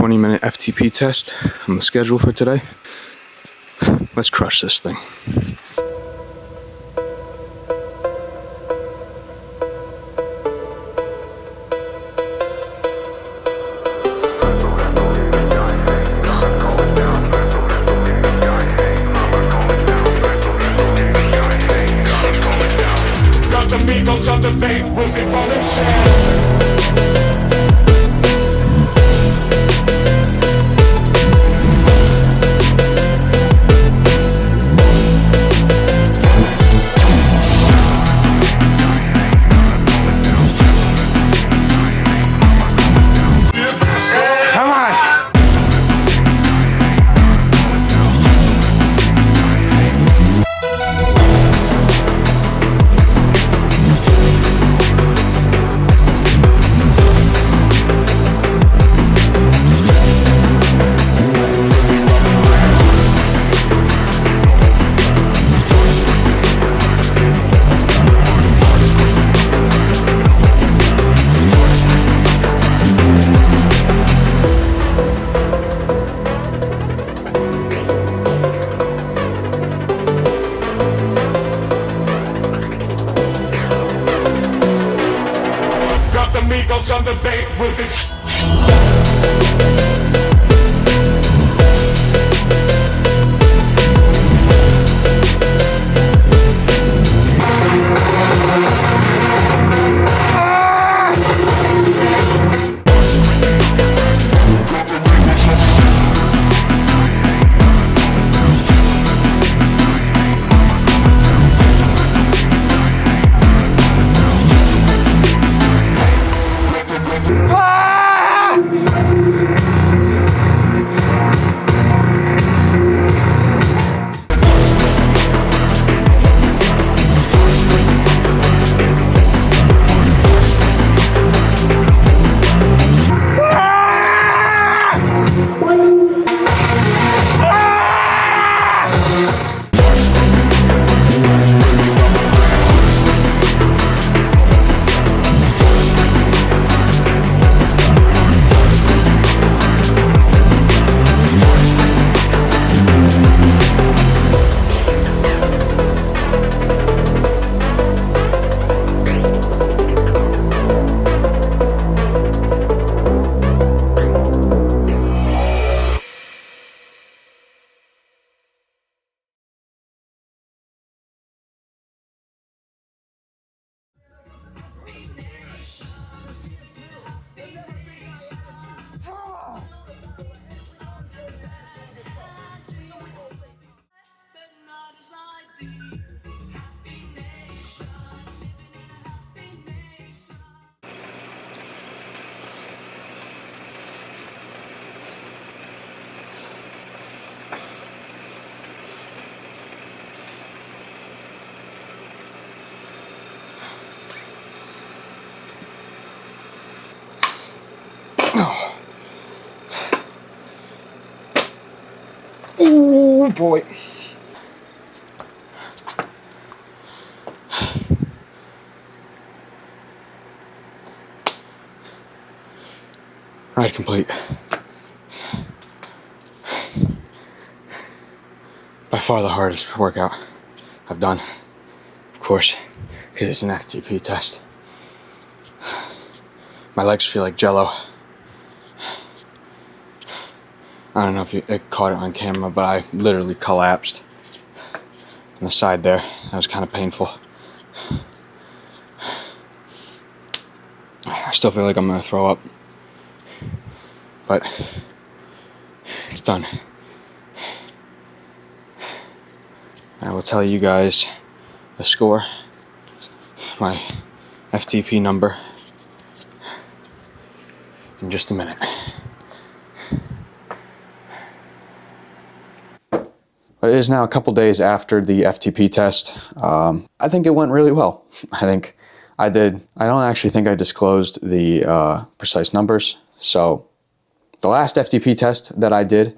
20-minute FTP test on the schedule for today. Let's crush this thing. Amigos on the bank will be falling share. Come on! Amigos on the bank will be Oh boy. Ride complete. By far the hardest workout I've done. Of course, because it's an FTP test. My legs feel like jello. I don't know if you caught it on camera, but I literally collapsed on the side there. That was kind of painful. I still feel like I'm gonna throw up, but it's done. I will tell you guys the score, my FTP number, in just a minute. But it is now a couple days after the FTP test. I think it went really well. I don't actually think I disclosed the precise numbers. So the last FTP test that I did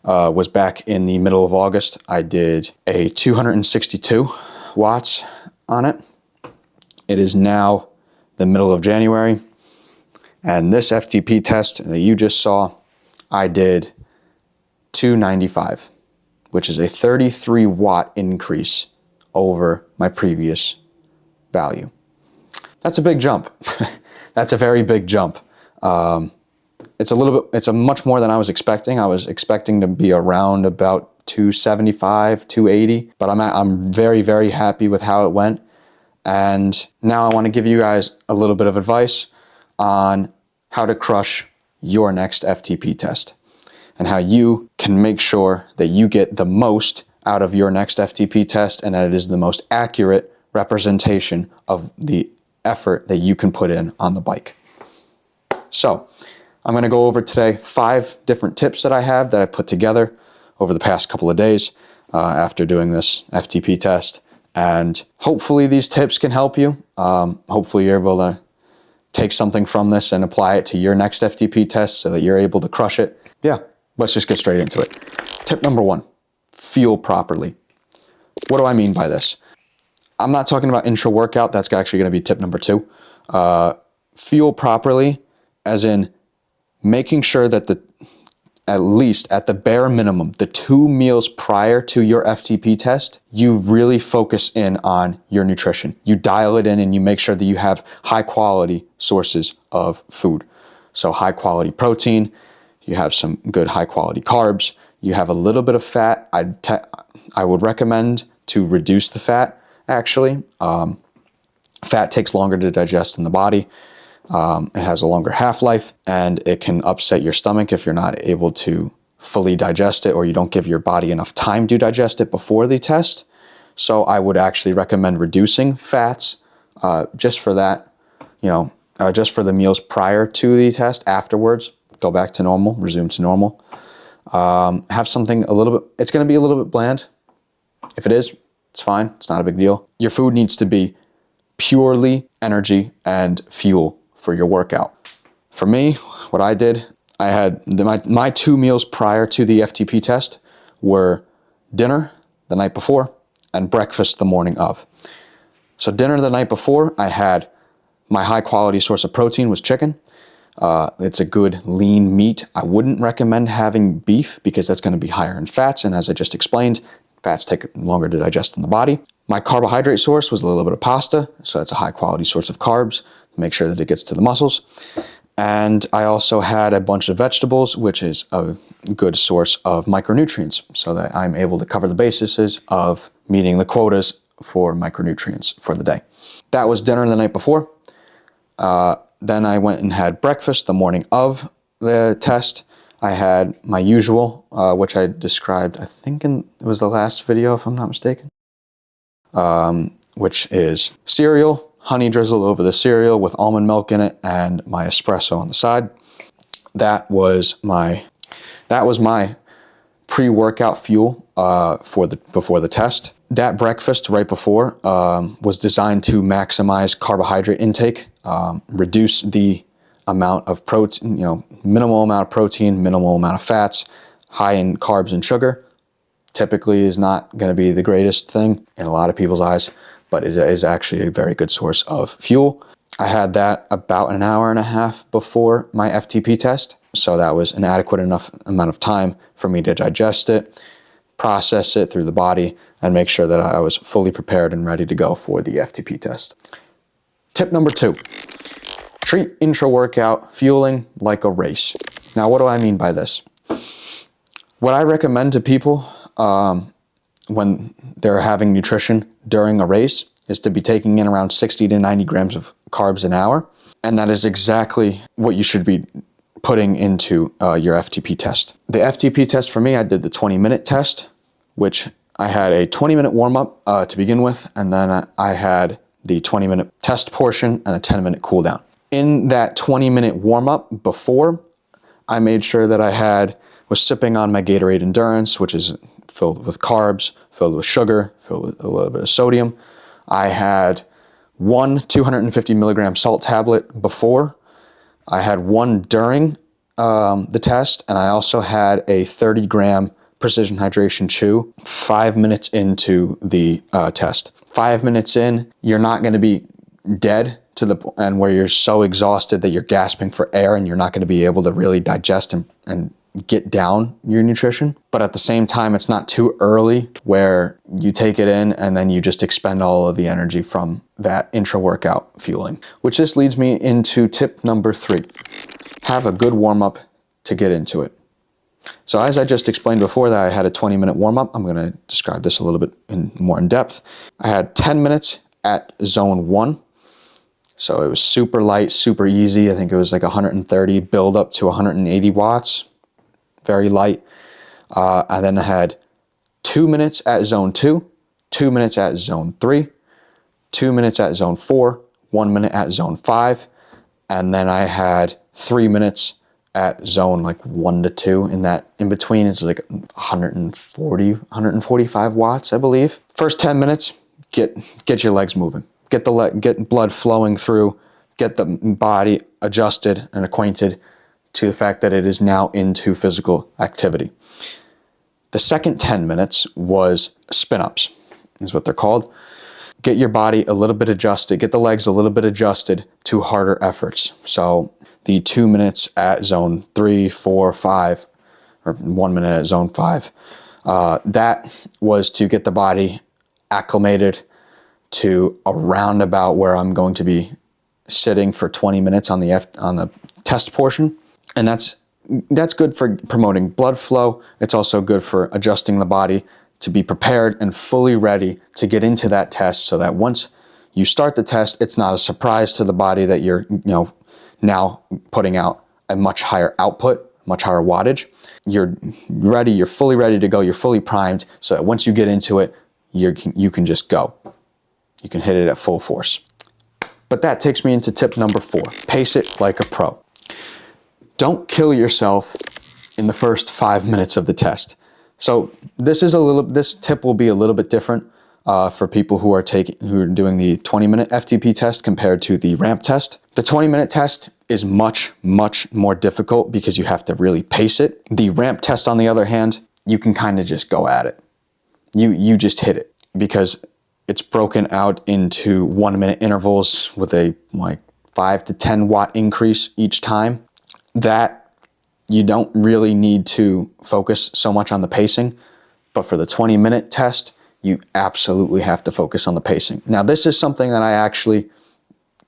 was back in the middle of August. I did a 262 watts on it. It is now the middle of January. And this FTP test that you just saw, I did 295, which is a 33 watt increase over my previous value. That's a big jump. That's a very big jump. It's a much more than I was expecting. I was expecting to be around about 275, 280, but I'm very, very happy with how it went. And now I want to give you guys a little bit of advice on how to crush your next FTP test and how you can make sure that you get the most out of your next FTP test and that it is the most accurate representation of the effort that you can put in on the bike. So I'm going to go over today 5 different tips that I have that I put together over the past couple of days after doing this FTP test. And hopefully these tips can help you. Hopefully you're able to take something from this and apply it to your next FTP test so that you're able to crush it. Yeah, let's just get straight into it. Tip number 1, fuel properly. What do I mean by this? I'm not talking about intra-workout. That's actually going to be tip number 2. Fuel properly, as in making sure that at least at the bare minimum, the 2 meals prior to your FTP test, you really focus in on your nutrition. You dial it in and you make sure that you have high quality sources of food. So high quality protein, you have some good high quality carbs, you have a little bit of fat. I would recommend to reduce the fat, actually. Fat takes longer to digest in the body. It has a longer half-life and it can upset your stomach if you're not able to fully digest it or you don't give your body enough time to digest it before the test. So I would actually recommend reducing fats just for that, just for the meals prior to the test. Afterwards, go back to normal, resume to normal. Have something it's going to be a little bit bland. If it is, it's fine. It's not a big deal. Your food needs to be purely energy and fuel for your workout. For me, what I did, I had my 2 meals prior to the FTP test were dinner the night before and breakfast the morning of. So dinner the night before, I had my high quality source of protein was chicken. It's a good lean meat. I wouldn't recommend having beef because that's going to be higher in fats. And as I just explained, fats take longer to digest in the body. My carbohydrate source was a little bit of pasta. So that's a high quality source of carbs. Make sure that it gets to the muscles. And I also had a bunch of vegetables, which is a good source of micronutrients so that I'm able to cover the bases of meeting the quotas for micronutrients for the day. That was dinner the night before. Then I went and had breakfast the morning of the test. I had my usual, which I described, I think it was the last video, if I'm not mistaken, which is cereal, honey drizzled over the cereal with almond milk in it, and my espresso on the side. That was my pre-workout fuel before the test. That breakfast right before was designed to maximize carbohydrate intake, reduce the amount of protein, minimal amount of protein, minimal amount of fats, high in carbs and sugar. Typically is not going to be the greatest thing in a lot of people's eyes, but it is actually a very good source of fuel. I had that about an hour and a half before my FTP test, so that was an adequate enough amount of time for me to digest it, process it through the body, and make sure that I was fully prepared and ready to go for the FTP test. Tip number 2, treat intra-workout fueling like a race. Now, what do I mean by this? What I recommend to people when they're having nutrition during a race is to be taking in around 60 to 90 grams of carbs an hour. And that is exactly what you should be putting into your FTP test. The FTP test for me, I did the 20-minute test, which I had a 20-minute warm-up to begin with, and then I had the 20-minute test portion and a 10-minute cool down. In that 20-minute warm-up before, I made sure that I was sipping on my Gatorade Endurance, which is filled with carbs, filled with sugar, filled with a little bit of sodium. I had one 250 milligram salt tablet before. I had one during the test, and I also had a 30 gram Precision Hydration Chew 5 minutes into the test. 5 minutes in, you're not going to be dead to the point where you're so exhausted that you're gasping for air and you're not going to be able to really digest and get down your nutrition, but at the same time, it's not too early where you take it in and then you just expend all of the energy from that intra-workout fueling. Which just leads me into tip number 3. Have a good warm-up to get into it. So as I just explained before that I had a 20-minute warm-up, I'm going to describe this a little bit more in depth. I had 10 minutes at zone 1. So it was super light, super easy. I think it was like 130, build up to 180 watts. Very light. And then I had 2 minutes at zone 2, 2 minutes at zone 3, 2 minutes at zone 4, 1 minute at zone 5, and then I had 3 minutes at zone like 1 to 2. In that in between is like 145 watts, I believe. First 10 minutes, get your legs moving. Get blood flowing through, get the body adjusted and acquainted to the fact that it is now into physical activity. The second 10 minutes was spin-ups, is what they're called. Get your body a little bit adjusted, get the legs a little bit adjusted to harder efforts. So the 2 minutes at zone 3, 4, 5, or 1 minute at zone 5, that was to get the body acclimated to around about where I'm going to be sitting for 20 minutes on the test portion. And that's good for promoting blood flow. It's also good for adjusting the body to be prepared and fully ready to get into that test, so that once you start the test, it's not a surprise to the body that you're, now putting out a much higher output, much higher wattage. You're ready, you're fully ready to go, you're fully primed, so that once you get into it, you can just go. You can hit it at full force. But that takes me into tip number 4. Pace it like a pro. Don't kill yourself in the first 5 minutes of the test. So this tip will be a little bit different for people who are doing the 20-minute FTP test compared to the ramp test. The 20-minute test is much, much more difficult because you have to really pace it. The ramp test, on the other hand, you can kind of just go at it. You just hit it because it's broken out into 1 minute intervals with a 5 to 10 watt increase each time. That you don't really need to focus so much on the pacing, but for the 20-minute test, you absolutely have to focus on the pacing. Now, this is something that I actually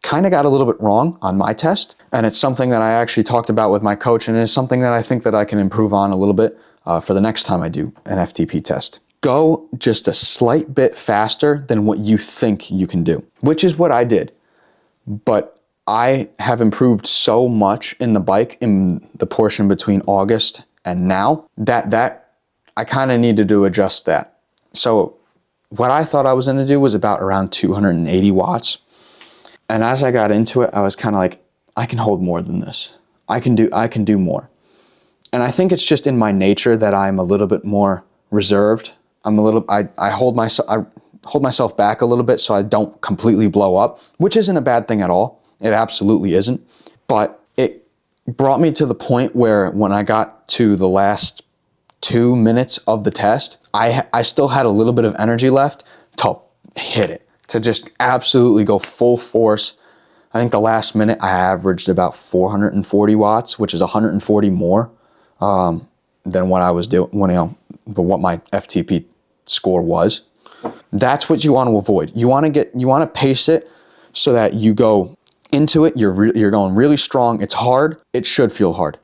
kind of got a little bit wrong on my test, and it's something that I actually talked about with my coach, and it's something that I think that I can improve on a little bit for the next time I do an FTP test. Go just a slight bit faster than what you think you can do, which is what I did. But I have improved so much in the bike in the portion between August and now that I kind of needed to adjust that. So what I thought I was going to do was about around 280 watts. And as I got into it, I was kind of like, I can hold more than this. I can do more. And I think it's just in my nature that I'm a little bit more reserved. I hold myself back a little bit so I don't completely blow up, which isn't a bad thing at all. It absolutely isn't. But it brought me to the point where when I got to the last 2 minutes of the test, I still had a little bit of energy left to hit it, to just absolutely go full force. I think the last minute I averaged about 440 watts, which is 140 more than what I was doing, what my FTP score was. That's what you want to avoid. You want to pace it so that you go into it, you're going really strong. It's hard. It should feel hard.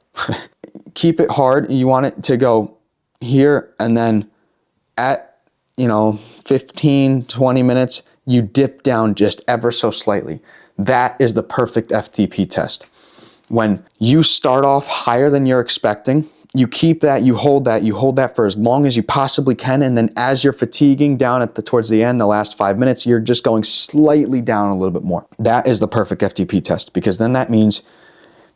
Keep it hard. You want it to go here, and then at 15, 20 minutes, you dip down just ever so slightly. That is the perfect FTP test. When you start off higher than you're expecting, you keep that, you hold that for as long as you possibly can, and then as you're fatiguing down towards the end, the last 5 minutes, you're just going slightly down a little bit more. That is the perfect FTP test, because then that means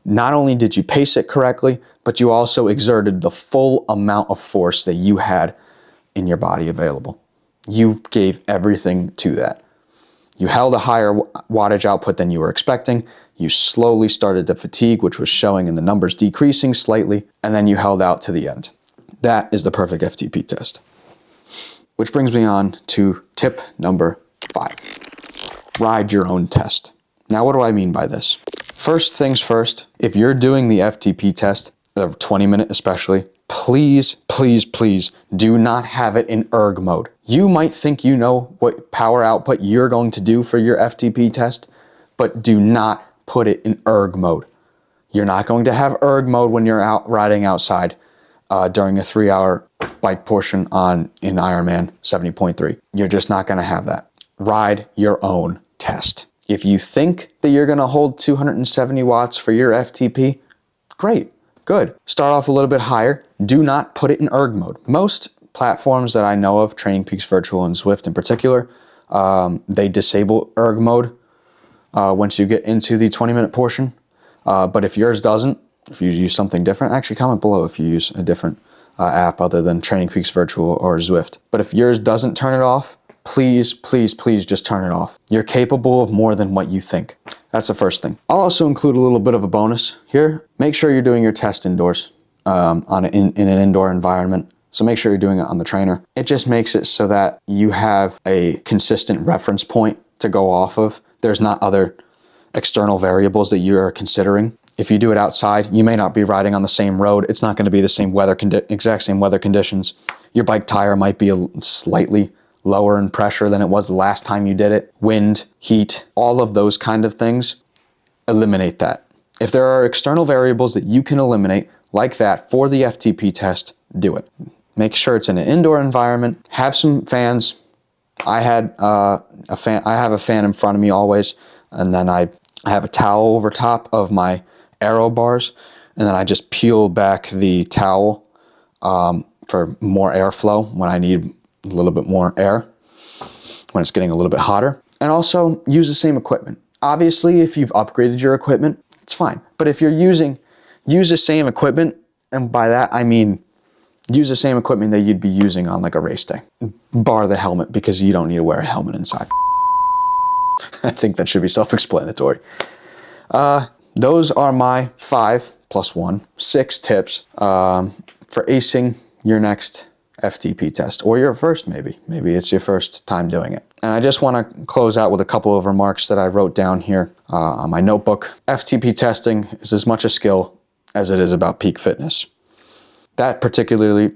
not only did you pace it correctly, but you also exerted the full amount of force that you had in your body available. You gave everything to that. You held a higher wattage output than you were expecting. You slowly started to fatigue, which was showing in the numbers decreasing slightly, and then you held out to the end. That is the perfect FTP test. Which brings me on to tip number 5. Ride your own test. Now, what do I mean by this? First things first, if you're doing the FTP test, the 20-minute especially, please, please, please do not have it in erg mode. You might think you know what power output you're going to do for your FTP test, but do not put it in erg mode. You're not going to have erg mode when you're out riding outside during a 3-hour bike portion in Ironman 70.3. You're just not going to have that. Ride your own test. If you think that you're going to hold 270 watts for your FTP, great, good. Start off a little bit higher. Do not put it in erg mode. Most platforms that I know of, Training Peaks Virtual and Zwift in particular, they disable erg mode once you get into the 20-minute portion. But if yours doesn't, if you use something different, actually comment below if you use a different app other than Training Peaks Virtual or Zwift. But if yours doesn't turn it off, please, please, please just turn it off. You're capable of more than what you think. That's the first thing. I'll also include a little bit of a bonus here. Make sure you're doing your test indoors in an indoor environment. So make sure you're doing it on the trainer. It just makes it so that you have a consistent reference point to go off of. There's not other external variables that you're considering. If you do it outside, you may not be riding on the same road. It's not going to be the same exact same weather conditions. Your bike tire might be slightly lower in pressure than it was the last time you did it. Wind, heat, all of those kind of things, eliminate that. If there are external variables that you can eliminate like that for the FTP test, do it. Make sure it's in an indoor environment. Have some fans. I have a fan in front of me always, and then I have a towel over top of my aero bars, and then I just peel back the towel for more airflow when I need a little bit more air, when it's getting a little bit hotter. And also use the same equipment. Obviously, if you've upgraded your equipment, it's fine. But if you're use the same equipment, and by that I mean use the same equipment that you'd be using on like a race day. Bar the helmet, because you don't need to wear a helmet inside. I think that should be self-explanatory. Those are my 5 + 1, 6 tips for acing your next FTP test, or your first maybe. Maybe it's your first time doing it. And I just want to close out with a couple of remarks that I wrote down here on my notebook. FTP testing is as much a skill as it is about peak fitness. That particularly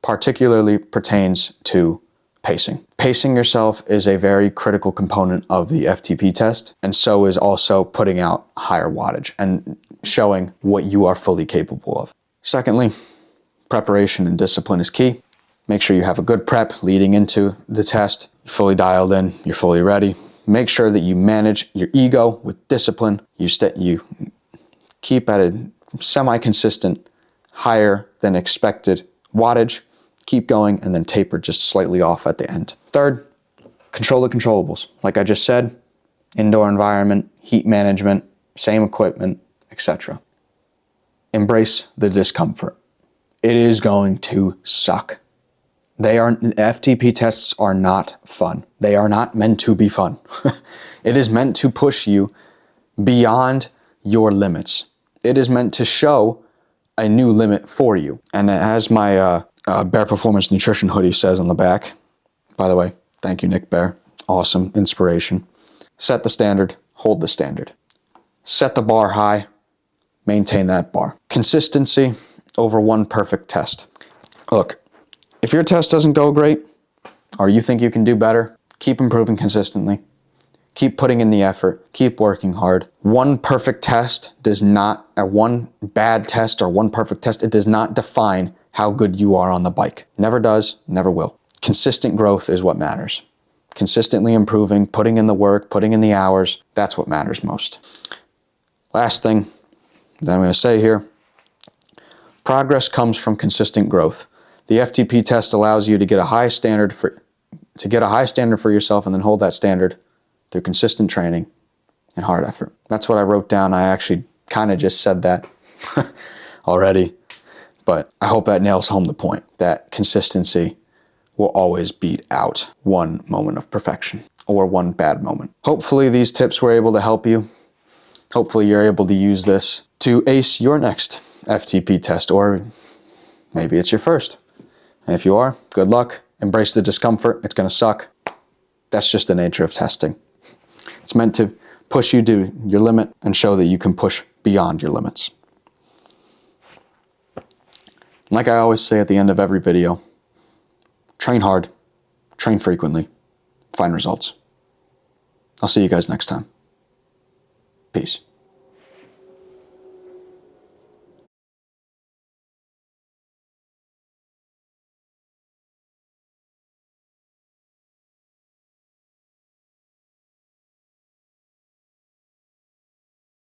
pertains to pacing. Pacing yourself is a very critical component of the FTP test, and so is also putting out higher wattage and showing what you are fully capable of. Secondly, preparation and discipline is key. Make sure you have a good prep leading into the test. You're fully dialed in, you're fully ready. Make sure that you manage your ego with discipline. You keep at a semi-consistent, higher than expected wattage. Keep going, and then taper just slightly off at the end. Third, control the controllables. Like I just said, indoor environment, heat management, same equipment, etc. Embrace the discomfort. It is going to suck. FTP tests are not fun. They are not meant to be fun. It is meant to push you beyond your limits. It is meant to show a new limit for you. And as my Bear Performance Nutrition hoodie says on the back, by the way, thank you, Nick Bear. Awesome inspiration. Set the standard, hold the standard. Set the bar high, maintain that bar. Consistency over one perfect test. Look, if your test doesn't go great, or you think you can do better, keep improving consistently. Keep putting in the effort. Keep working hard. One perfect test one bad test or one perfect test, it does not define how good you are on the bike. Never does, never will. Consistent growth is what matters. Consistently improving, putting in the work, putting in the hours, that's what matters most. Last thing that I'm going to say here, progress comes from consistent growth. The FTP test allows you to get a high standard for yourself, and then hold that standard through consistent training and hard effort. That's what I wrote down. I actually kind of just said that already, but I hope that nails home the point that consistency will always beat out one moment of perfection or one bad moment. Hopefully these tips were able to help you. Hopefully you're able to use this to ace your next FTP test, or maybe it's your first. And if you are, good luck. Embrace the discomfort. It's going to suck. That's just the nature of testing. It's meant to push you to your limit and show that you can push beyond your limits. Like I always say at the end of every video, train hard, train frequently, find results. I'll see you guys next time. Peace.